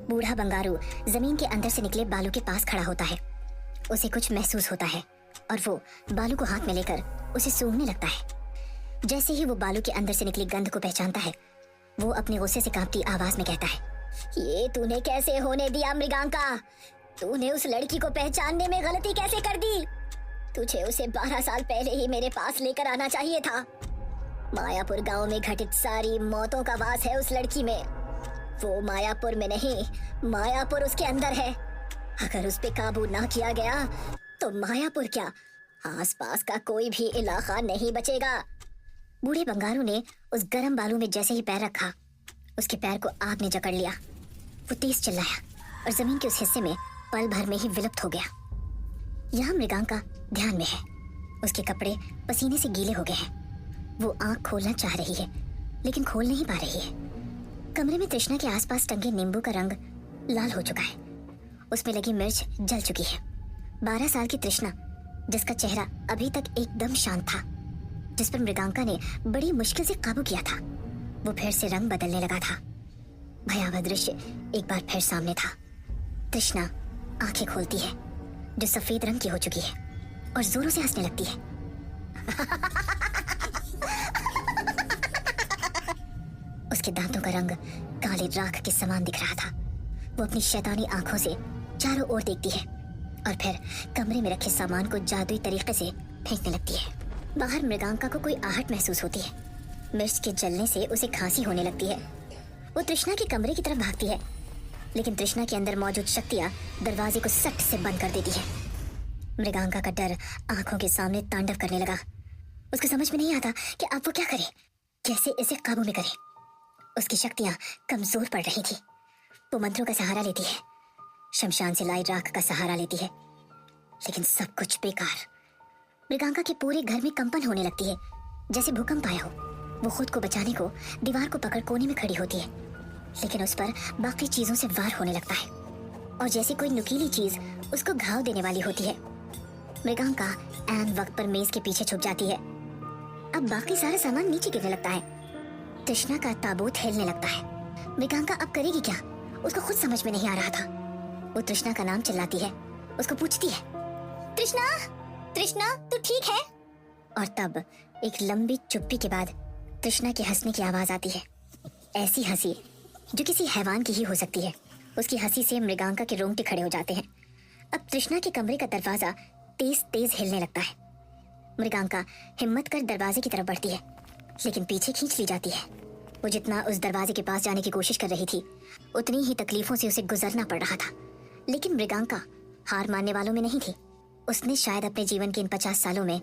बूढ़ा बंगारू जमीन के अंदर से निकले बालू के पास खड़ा होता है। उसे कुछ महसूस होता है और वो बालू को हाथ में लेकर उसे सूंघने लगता है। जैसे ही वो बालू के अंदर से निकली गंध को पहचानता है, वो अपने गुस्से से कांपती आवाज में कहता है, ये तूने कैसे होने दिया मृगांका? तूने उस लड़की को पहचानने में गलती कैसे कर दी? तुझे उसे 12 साल पहले ही मेरे पास लेकर आना चाहिए था। मायापुर गांव में घटित सारी मौतों का वास है उस लड़की में। वो मायापुर में नहीं, मायापुर उसके अंदर है। अगर उस पे काबू ना किया गया तो मायापुर क्या, आसपास का कोई भी इलाका नहीं बचेगा। बूढ़े बंगारू ने उस गर्म बालू में जैसे ही पैर रखा, उसके पैर को आग ने जकड़ लिया। वो तेज चिल्लाया और जमीन के उस हिस्से में पल भर में ही विलुप्त हो गया। यहाँ मृगांका ध्यान में है। उसके कपड़े पसीने से गीले हो गए हैं। वो आंख खोलना चाह रही है लेकिन खोल नहीं पा रही है। कमरे में तृष्णा के आसपास टंगे नींबू का रंग लाल हो चुका है। उसमें लगी मिर्च जल चुकी है। 12 साल की तृष्णा, जिसका चेहरा अभी तक एकदम शांत था, जिस पर मृगांका ने बड़ी मुश्किल से काबू किया था, वो फिर से रंग बदलने लगा था। भयावह दृश्य एक बार फिर सामने था। तृष्णा आंखें खोलती है, जो सफेद रंग की हो चुकी है, और जोरों से हंसने लगती है। उसके दांतों का रंग काले राख के समान दिख रहा था। वो अपनी शैतानी आंखों से चारों ओर देखती है और फिर कमरे में रखे सामान को जादुई तरीके से फेंकने लगती है। बाहर मृगांका को कोई आहट महसूस होती है। मिर्च के जलने से उसे खांसी होने लगती है। वो तृष्णा के कमरे की तरफ भागती है, लेकिन तृष्णा के अंदर मौजूद शक्तियां दरवाजे को सट से बंद कर देती है। मृगांका का डर आंखों के सामने तांडव करने लगा। उसको समझ में नहीं आता कि अब वो क्या करे, कैसे इसे काबू में करे। उसकी शक्तियां कमजोर पड़ रही थी। वो मंत्रों का सहारा लेती है, शमशान से लाई राख का सहारा लेती है, लेकिन सब कुछ बेकार। मृगांका के पूरे घर में कंपन होने लगती है, जैसे भूकंप आया हो। वो खुद को बचाने को दीवार को पकड़ कोने में खड़ी होती है, लेकिन उस पर बाकी चीजों से वार होने लगता है और जैसे कोई नुकीली चीज उसको घाव देने वाली होती है। मृगांका ऐन वक्त पर मेज के पीछे छुप जाती है। अब बाकी सारा सामान नीचे गिरने लगता है। तृष्णा का ताबूत हिलने लगता है। मृगांका अब करेगी क्या, उसको खुद समझ में नहीं आ रहा था। वो तृष्णा का नाम चिल्लाती है, उसको पूछती है, तृष्णा, तृष्णा तू ठीक है? और तब एक लंबी चुप्पी के बाद तृष्णा के हंसने की आवाज आती है। ऐसी हंसी जो किसी हैवान की ही हो सकती है। उसकी हंसी से मृगांका के रोंगटे खड़े हो जाते हैं। अब तृष्णा के कमरे का दरवाजा तेज तेज हिलने लगता है। मृगांका हिम्मत कर दरवाजे की तरफ बढ़ती है, लेकिन पीछे खींच ली जाती है। वो जितना उस दरवाजे के पास जाने की कोशिश कर रही थी, उतनी ही तकलीफों से उसे गुजरना पड़ रहा था। लेकिन मृगांका हार मानने वालों में नहीं थी। उसने शायद अपने जीवन के इन 50 सालों में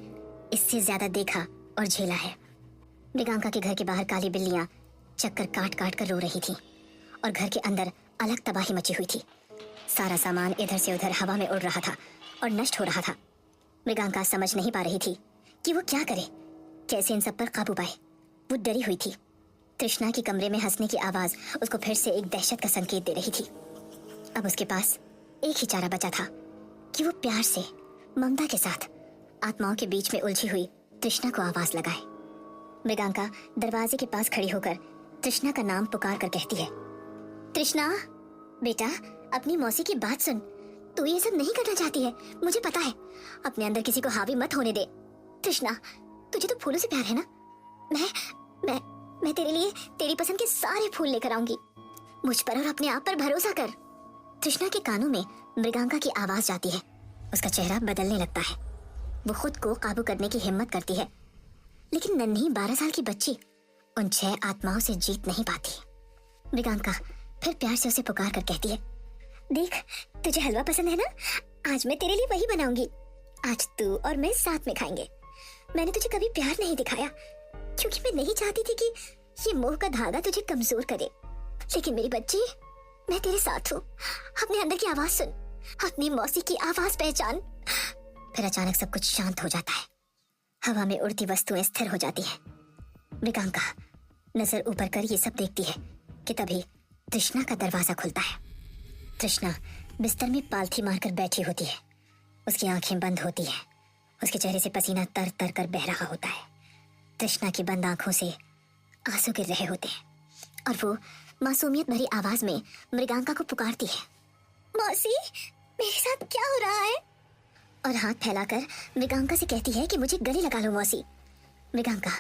इससे ज्यादा देखा और झेला है। मृगांका के घर के बाहर काली बिल्लियां चक्कर काट काट कर रो रही थी और घर के अंदर अलग तबाही मची हुई थी। सारा सामान इधर से उधर हवा में उड़ रहा था और नष्ट हो रहा था। मृगांका समझ नहीं पा रही थी कि वो क्या करे, कैसे इन सब पर काबू पाए। वो डरी हुई थी। तृष्णा के कमरे में हंसने की आवाज उसको फिर से एक दहशत का संकेत दे रही थी। अब उसके पास एक ही चारा बचा था कि वो प्यार से, ममता के साथ आत्माओं के बीच में उलझी हुई तृष्णा को आवाज लगाए। मृगांका दरवाजे के पास खड़ी होकर तृष्णा का नाम पुकार कर कहती है, तृष्णा बेटा, अपनी मौसी की बात सुन। तू ये सब नहीं करना चाहती है, मुझे पता है। अपने अंदर किसी को हावी मत होने दे। तृष्णा, तुझे तो फूलों से प्यार है ना? मैं तेरे लिए तेरी पसंद के सारे फूल लेकर आऊंगी। मुझ पर और अपने आप पर भरोसा कर। तृष्णा के कानों में मृगांका की आवाज जाती है। उसका चेहरा बदलने लगता है। वो खुद को काबू करने की हिम्मत करती है, लेकिन नन्ही 12 साल की बच्ची उन 6 आत्माओं से जीत नहीं पाती। मृगांका फिर प्यार से उसे पुकार कर कहती है, देख, तुझे हलवा पसंद है ना? आज मैं तेरे लिए वही बनाऊंगी। आज तू और मैं साथ में खाएंगे। मैंने तुझे कभी प्यार नहीं दिखाया, क्योंकि मैं नहीं चाहती थी कि ये मोह का धागा तुझे कमजोर करे। लेकिन मेरी बच्ची, मैं तेरे साथ हूँ। अपने अंदर की आवाज सुन, अपनी मौसी की आवाज पहचान। फिर अचानक सब कुछ शांत हो जाता है। हवा में उड़ती वस्तुएं स्थिर हो जाती है। मृगांका नजर ऊपर कर ये सब देखती है कि तभी तृष्णा का दरवाजा खुलता है। तृष्णा बिस्तर में पालथी मारकर बैठी होती है। उसकी आंखें बंद होती हैं। उसके चेहरे से पसीना तर तर कर बह रहा होता है। तृष्णा की बंद आंखों से आंसू गिर रहे होते हैं और वो मासूमियत भरी आवाज में मृगांका को पुकारती है, मौसी, मेरे साथ क्या हो रहा है? और हाथ फैलाकर मृगांका से कहती है कि मुझे गले लगा लो मौसी। मृगांका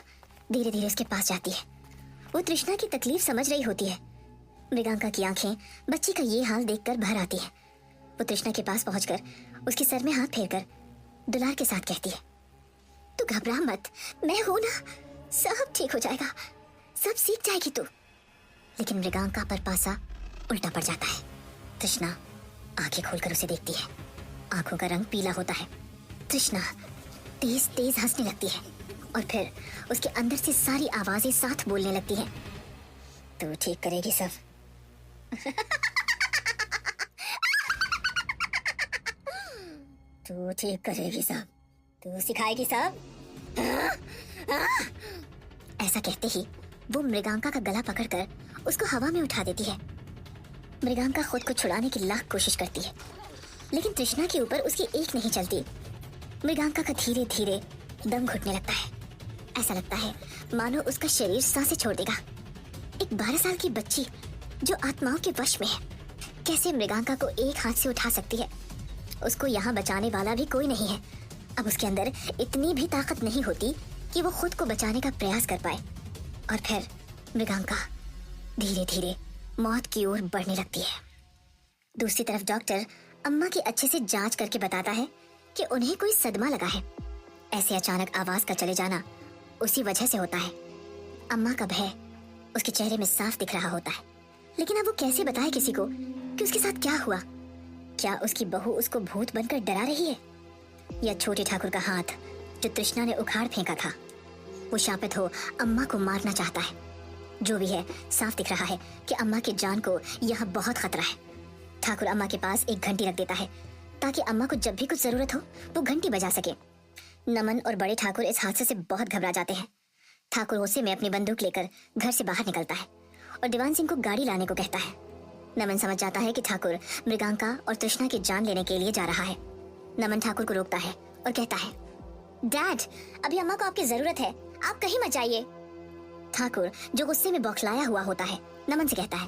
धीरे धीरे उसके पास जाती है। वो तृष्णा की तकलीफ समझ रही होती है। मृगांका की आंखें बच्ची का ये हाल देखकर भर आती है। वो तृष्णा के पास पहुंचकर उसके सर में हाथ फेरकर दुलार के साथ कहती है, तू घबरा मत, मैं हूं ना, सब ठीक हो जाएगा, सब सीख जाएगी तू। लेकिन मृगांका पर पासा उल्टा पड़ जाता है। तृष्णा आंखें खोलकर उसे देखती है। आंखों का रंग पीला होता है। तृष्णा तेज तेज हंसने लगती है और फिर उसके अंदर से सारी आवाजें साथ बोलने लगती हैं। तू ठीक करेगी सब। तू ठीक करेगी सब, तू सिखाएगी सब। ऐसा कहते ही वो मृगांका का गला पकड़कर उसको हवा में उठा देती है। मृगांका खुद को छुड़ाने की लाख कोशिश करती है, लेकिन तृष्णा के ऊपर उसकी एक नहीं चलती। मृगांका का धीरे धीरे दम घुटने लगता है। ऐसा लगता है मानो उसका शरीर सांसें छोड़ देगा। एक 12 साल की बच्ची जो आत्माओं के वश में है, कैसे मृगांका को एक हाथ से उठा सकती है? उसको यहाँ बचाने वाला भी कोई नहीं है। अब उसके अंदर इतनी भी ताकत नहीं होती कि वो खुद को बचाने का प्रयास कर पाए। और फिर मृगांका धीरे धीरे मौत की ओर बढ़ने लगती है। दूसरी तरफ डॉक्टर अम्मा की अच्छे से जांच करके बताता है कि उन्हें कोई सदमा लगा है। ऐसे अचानक आवाज का चले जाना उसी वजह से होता है। अम्मा का भय उसके चेहरे में साफ दिख रहा होता है, लेकिन अब वो कैसे बताए किसी को कि उसके साथ क्या हुआ? क्या उसकी बहू उसको भूत बनकर डरा रही है, या छोटे ठाकुर का हाथ जो तृष्णा ने उखाड़ फेंका था वो शापित हो अम्मा को मारना चाहता है? जो भी है, साफ दिख रहा है कि अम्मा की जान को यहाँ बहुत खतरा है। ठाकुर अम्मा के पास एक घंटी रख देता है ताकि अम्मा को जब भी कुछ जरूरत हो वो घंटी बजा सके। नमन और बड़े ठाकुर इस हादसे से बहुत घबरा जाते हैं। ठाकुर गुस्से में अपनी बंदूक लेकर घर से बाहर निकलता है और दीवान सिंह को गाड़ी लाने को कहता है। नमन समझ जाता है कि ठाकुर मृगांका और तृष्णा की जान लेने के लिए जा रहा है। नमन ठाकुर को रोकता है और कहता है, डैड, अभी अम्मा को आपकी जरूरत है, आप कहीं मत जाइए। ठाकुर जो गुस्से में बौखलाया हुआ होता है नमन से कहता है,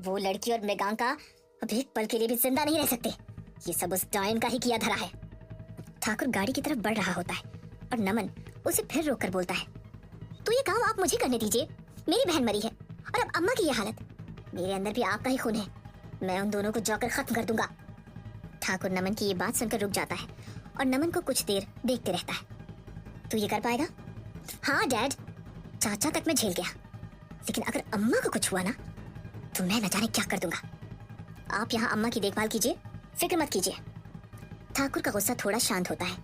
वो लड़की और मृगांका अभी एक पल के लिए भी जिंदा नहीं रह सकते। ये सब उस डायन का ही किया धरा है। ठाकुर गाड़ी की तरफ बढ़ रहा होता है और नमन उसे फिर रोककर बोलता है, तो ये काम आप मुझे करने दीजिए। मेरी बहन मरी है और अब अम्मा की ये हालत। मेरे अंदर भी आपका ही खून है, मैं उन दोनों को जोकर खत्म कर दूंगा। ठाकुर नमन की ये बात सुनकर रुक जाता है और नमन को कुछ देर देखते रहता है। तू ये कर पाएगा? हाँ डैड, चाचा तक मैं झेल गया, लेकिन अगर अम्मा को कुछ हुआ ना तो मैं न जाने क्या कर दूंगा। आप यहाँ अम्मा की देखभाल कीजिए, फिक्र मत कीजिए। ठाकुर का गुस्सा थोड़ा शांत होता है।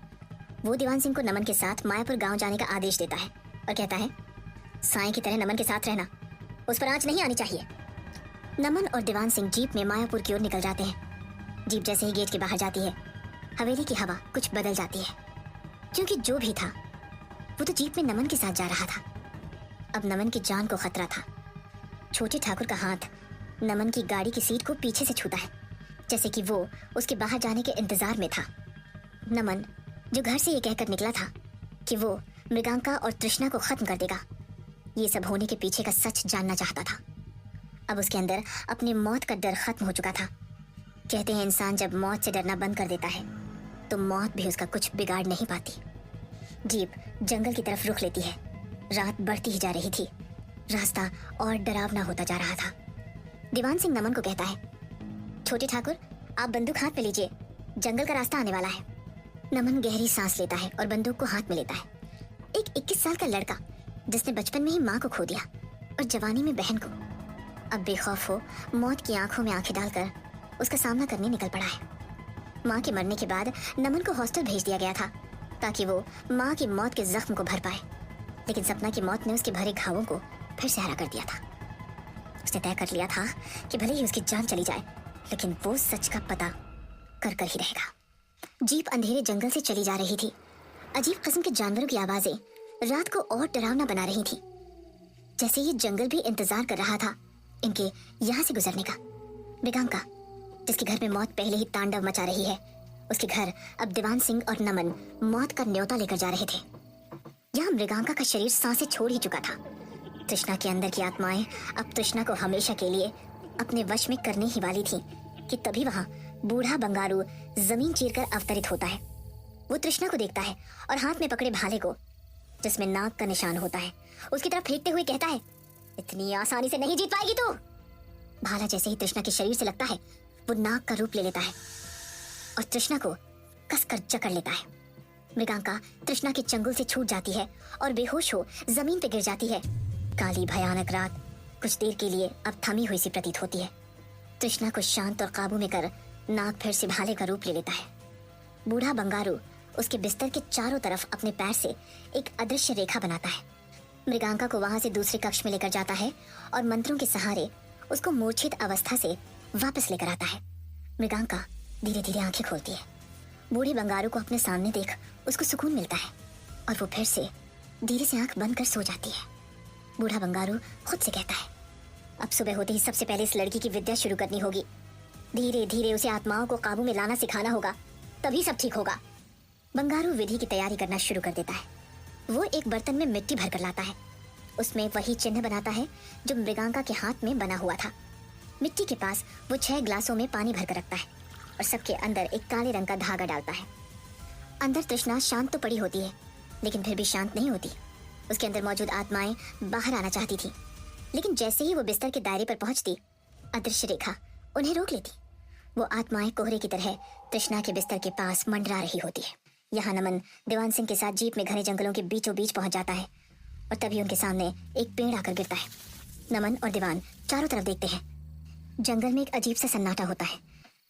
वो दीवान सिंह को नमन के साथ मायापुर गांव जाने का आदेश देता है और कहता है, साईं की तरह नमन के साथ रहना, उस पर आंच नहीं आनी चाहिए। नमन और दीवान सिंह जीप में मायापुर की ओर निकल जाते हैं। जीप जैसे ही गेट के बाहर जाती है, हवेली की हवा कुछ बदल जाती है, क्योंकि जो भी था वो तो जीप में नमन के साथ जा रहा था। अब नमन की जान को खतरा था। छोटे ठाकुर का हाथ नमन की गाड़ी की सीट को पीछे से छूता है, जैसे कि वो उसके बाहर जाने के इंतजार में था। नमन जो घर से ये कहकर निकला था कि वो मृगांका और तृष्णा को खत्म कर देगा, ये सब होने के पीछे का सच जानना चाहता था। अब उसके अंदर अपनी मौत का डर खत्म हो चुका था। कहते हैं इंसान जब मौत से डरना बंद कर देता है तो मौत भी उसका कुछ बिगाड़ नहीं पाती। जीप जंगल की तरफ रुख लेती है। रात बढ़ती ही जा रही थी। रास्ता और डरावना होता जा रहा था। दीवान सिंह नमन को कहता है, छोटे ठाकुर, आप बंदूक हाथ में लीजिए, जंगल का रास्ता आने वाला है। नमन गहरी सांस लेता है और बंदूक को हाथ में लेता है। एक 21 साल का लड़का जिसने बचपन में ही माँ को खो दिया और जवानी में बहन को, अब बेखौफ हो मौत की आंखों में आंखें डालकर उसका सामना करने निकल पड़ा है। माँ के मरने के बाद नमन को हॉस्टल भेज दिया गया था ताकि वो माँ की मौत के जख्म को भर पाए, लेकिन सपना की मौत ने उसके भरे घावों को फिर से हरा कर दिया था। उसने तय कर लिया था कि भले ही उसकी जान चली जाए, लेकिन वो सच का पता कर कर ही रहेगा। जीप अंधेरे जंगल से चली जा रही थी। अजीब किस्म के जानवरों की आवाजें रात को और डरावना बना रही थी, जैसे ये जंगल भी इंतजार कर रहा था इनके यहाँ से गुजरने का। मृगांका जिसके घर में मौत पहले ही तांडव मचा रही है, उसके घर अब दीवान सिंह और नमन मौत का न्योता लेकर जा रहे थे। यहाँ मृगांका का शरीर सांसें छोड़ ही चुका था। तृष्णा के अंदर की आत्माएं अब तृष्णा को हमेशा के लिए अपने वश में करने ही वाली थी कि तभी वहां बूढ़ा बंगारू जमीन चीरकर अवतरित होता है। वो तृष्णा को देखता है और हाथ में पकड़े भाले को, जिसमें नाग का निशान होता है, उसकी तरफ फेंकते हुए कहता है, इतनी आसानी से नहीं जीत पाएगी तू। भाला जैसे ही तृष्णा के शरीर से लगता है, वो नाग का रूप ले लेता है और तृष्णा को कसकर जकड़ लेता है। मृगांका तृष्णा के चंगुल से छूट जाती है और बेहोश हो जमीन पर गिर जाती है। काली भयानक रात कुछ देर के लिए अब थमी हुई सी प्रतीत होती है। तृष्णा को शांत और काबू में कर नाग फिर से भाले का रूप ले लेता है। बूढ़ा बंगारू उसके बिस्तर के चारों तरफ अपने पैर से एक अदृश्य रेखा बनाता है। मृगांका को वहां से दूसरे कक्ष में लेकर जाता है और मंत्रों के सहारे उसको मूर्छित अवस्था से वापस लेकर आता है। मृगांका धीरे धीरे आंखें खोलती है। बूढ़े बंगारू को अपने सामने देख उसको सुकून मिलता है और वो फिर से धीरे से आंख बंद कर सो जाती है। बूढ़ा बंगारू खुद से कहता है, अब सुबह होते ही सबसे पहले इस लड़की की विद्या शुरू करनी होगी। धीरे धीरे उसे आत्माओं को काबू में लाना सिखाना होगा, तभी सब ठीक होगा। बंगारू विधि की तैयारी करना शुरू कर देता है। वो एक बर्तन में मिट्टी भरकर लाता है। उसमें वही चिन्ह बनाता है जो मृगांका के हाथ में बना हुआ था। मिट्टी के पास वो 6 ग्लासों में पानी भरकर रखता है और सबके अंदर एक काले रंग का धागा डालता है। अंदर तृष्णा शांत तो पड़ी होती है, लेकिन फिर भी शांत नहीं होती। उसके अंदर मौजूद आत्माएं बाहर आना चाहती थी, लेकिन जैसे ही वो बिस्तर के दायरे पर पहुंचती, अदृश्य रेखा उन्हें रोक लेती। वो आत्माएं कोहरे की तरह तृष्णा के बिस्तर के पास मंडरा रही होती है। यहाँ नमन दीवान सिंह के साथ जीप में घने जंगलों के बीचों बीच पहुंच जाता है और तभी उनके सामने एक पेड़ आकर गिरता है। नमन और दीवान चारों तरफ देखते हैं। जंगल में एक अजीब सा सन्नाटा होता है।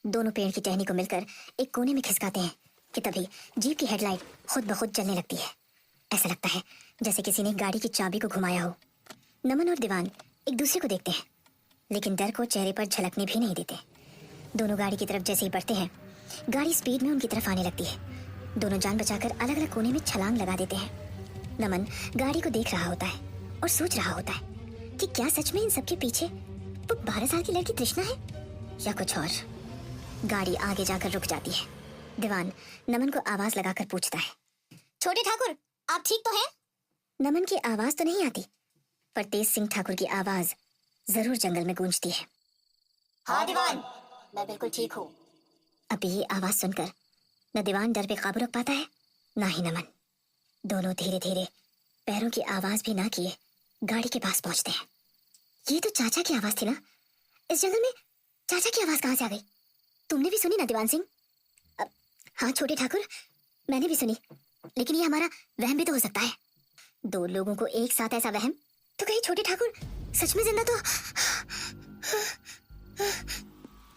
दोनों पेड़ की टहनी को मिलकर एक कोने में खिसकाते हैं कि तभी जीप की हेडलाइट खुद ब खुद जलने लगती है। ऐसा लगता है जैसे किसी ने गाड़ी की चाबी को घुमाया हो। नमन और दीवान एक दूसरे को देखते हैं, लेकिन डर को चेहरे पर झलकने भी नहीं देते। दोनों गाड़ी की तरफ जैसे ही बढ़ते हैं, गाड़ी स्पीड में उनकी तरफ आने लगती है। दोनों जान बचाकर अलग अलग कोने में छलांग लगा देते हैं। नमन गाड़ी को देख रहा होता है और सोच रहा होता है कि क्या सच में इन सबके पीछे वो 12 साल की लड़की तृष्णा है या कुछ और। गाड़ी आगे जाकर रुक जाती है। दीवान नमन को आवाज लगाकर पूछता है, छोटे ठाकुर, आप ठीक तो हैं? नमन की आवाज तो नहीं आती, पर तेज सिंह ठाकुर की आवाज जरूर जंगल में गूंजती है। हाँ दीवान, मैं बिल्कुल ठीक हूँ। अब ये आवाज सुनकर न दीवान डर पे काबू रख पाता है, ना ही नमन। दोनों धीरे धीरे पैरों की आवाज भी ना किए गाड़ी के पास पहुंचते हैं। ये तो चाचा की आवाज थी ना? इस जंगल में चाचा की आवाज कहाँ से आ गई? तुमने भी सुनी ना दीवान सिंह? हाँ छोटे ठाकुर, मैंने भी सुनी, लेकिन ये हमारा वहम भी तो हो सकता है। 2 लोगों को एक साथ ऐसा वहम, तो कहीं छोटे ठाकुर सच में जिंदा तो?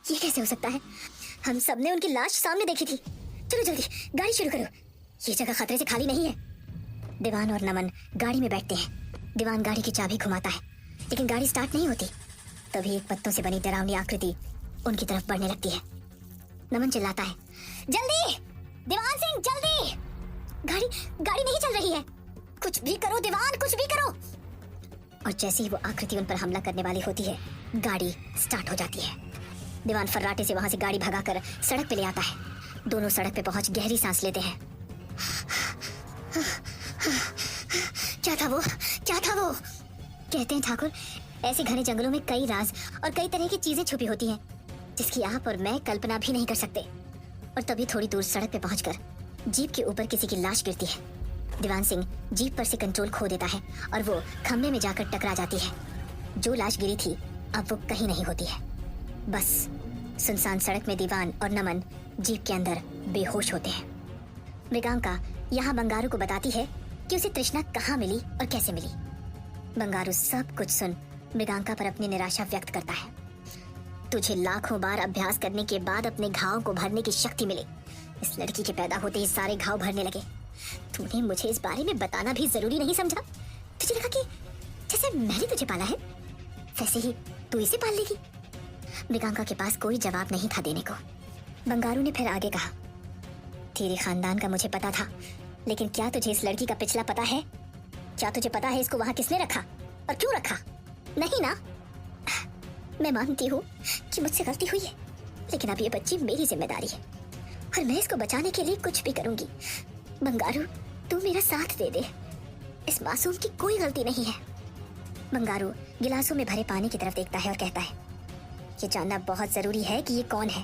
ये कैसे हो सकता है? हम सबने उनकी लाश सामने देखी थी। चलो जल्दी गाड़ी शुरू करो, ये जगह खतरे से खाली नहीं है। दीवान और नमन गाड़ी में बैठते हैं। दीवान गाड़ी की चाबी घुमाता है, लेकिन गाड़ी स्टार्ट नहीं होती। तभी एक पत्तों से बनी डरावनी आकृति उनकी तरफ बढ़ने लगती है। नमन चिल्लाता है, जल्दी दीवान सिंह, जल्दी! गाड़ी नहीं चल रही है। कुछ भी करो दीवान, कुछ भी करो। और जैसे ही वो आकृति उन पर हमला करने वाली होती है, गाड़ी स्टार्ट हो जाती है। दीवान फर्राटे से वहां से गाड़ी भगाकर सड़क पे ले आता है। दोनों सड़क पे पहुंच गहरी सांस लेते हैं। क्या था वो? कहते हैं ठाकुर, ऐसे घने जंगलों में कई राज और कई तरह की चीजें छुपी होती हैं, जिसकी आप और मैं कल्पना भी नहीं कर सकते। और तभी थोड़ी दूर सड़क पे पहुंचकर जीप के ऊपर किसी की लाश गिरती है। दीवान सिंह जीप पर से कंट्रोल खो देता है और वो खंभे में जाकर टकरा जाती है। जो लाश गिरी थी अब वो कहीं नहीं होती है। बस सुनसान सड़क में दीवान और नमन जीप के अंदर बेहोश होते हैं। मृगांका यहाँ बंगारू को बताती है कि उसे तृष्णा कहाँ मिली और कैसे मिली। बंगारू सब कुछ सुन मृगांका पर अपनी निराशा व्यक्त करता है। तुझे लाखों बार अभ्यास करने के बाद अपने घाव को भरने की शक्ति मिली। इस लड़की के पैदा होते ही सारे घाव भरने लगे। तूने मुझे इस बारे में बताना भी जरूरी नहीं समझा? तुझे लगा कि जैसे मैंने तुझे पाला है वैसे ही तू इसे पाल लेगी? मृगांका के पास कोई जवाब नहीं था देने को। बंगारू ने फिर आगे कहा, तेरे खानदान का मुझे पता था, लेकिन क्या तुझे इस लड़की का पिछला पता है? क्या तुझे पता है इसको वहां किसने रखा और क्यों रखा? नहीं ना? मैं मानती हूँ कि मुझसे गलती हुई है, लेकिन अब ये बच्ची मेरी जिम्मेदारी है और मैं इसको बचाने के लिए कुछ भी करूंगी। बंगारू, तू मेरा साथ दे दे। इस मासूम की कोई गलती नहीं है। बंगारू गिलासों में भरे पानी की तरफ देखता है और कहता है, ये जानना बहुत जरूरी है कि ये कौन है,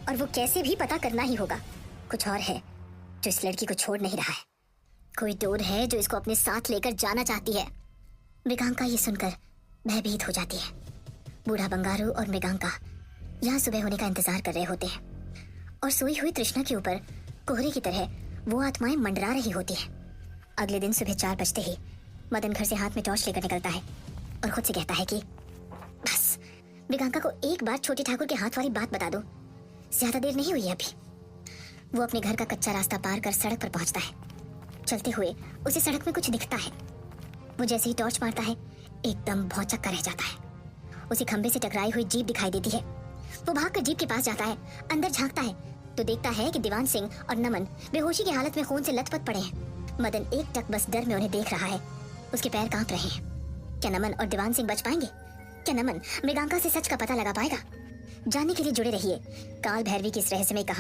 और वो कैसे भी पता करना ही होगा। कुछ और है जो इस लड़की को छोड़ नहीं रहा है। कोई डोर है जो इसको अपने साथ लेकर जाना चाहती है। मृगांका ये सुनकर भयभीत हो जाती है। बूढ़ा बंगारू और मृगांका यहाँ सुबह होने का इंतजार कर रहे होते हैं, और सोई हुई तृष्णा के ऊपर कोहरे की तरह वो आत्माएं मंडरा रही होती हैं। अगले दिन सुबह 4 बजते ही मदन घर से हाथ में टॉर्च लेकर निकलता है और खुद से कहता है कि बस मृगांका को एक बार छोटे ठाकुर के हाथ वाली बात बता दो, ज्यादा देर नहीं हुई है अभी। वो अपने घर का कच्चा रास्ता पार कर सड़क पर पहुंचता है। चलते हुए उसे सड़क में कुछ दिखता है। वो जैसे ही टॉर्च मारता है एकदम भौचक्का रह जाता है। उसे खंबे से टकराई हुई जीप दिखाई देती है। वो भागकर जीप के पास जाता है, अंदर झांकता है तो देखता है कि दीवान सिंह और नमन बेहोशी की हालत में खून से लथपथ पड़े हैं। मदन एक टक बस डर में उन्हें देख रहा है। उसके पैर कांप रहे हैं। क्या नमन और दीवान सिंह बच पाएंगे? क्या नमन मृगांका से सच का पता लगा पाएगा? जानने के लिए जुड़े रहिए काल भैरवी की इस रहस्यमय कहानी।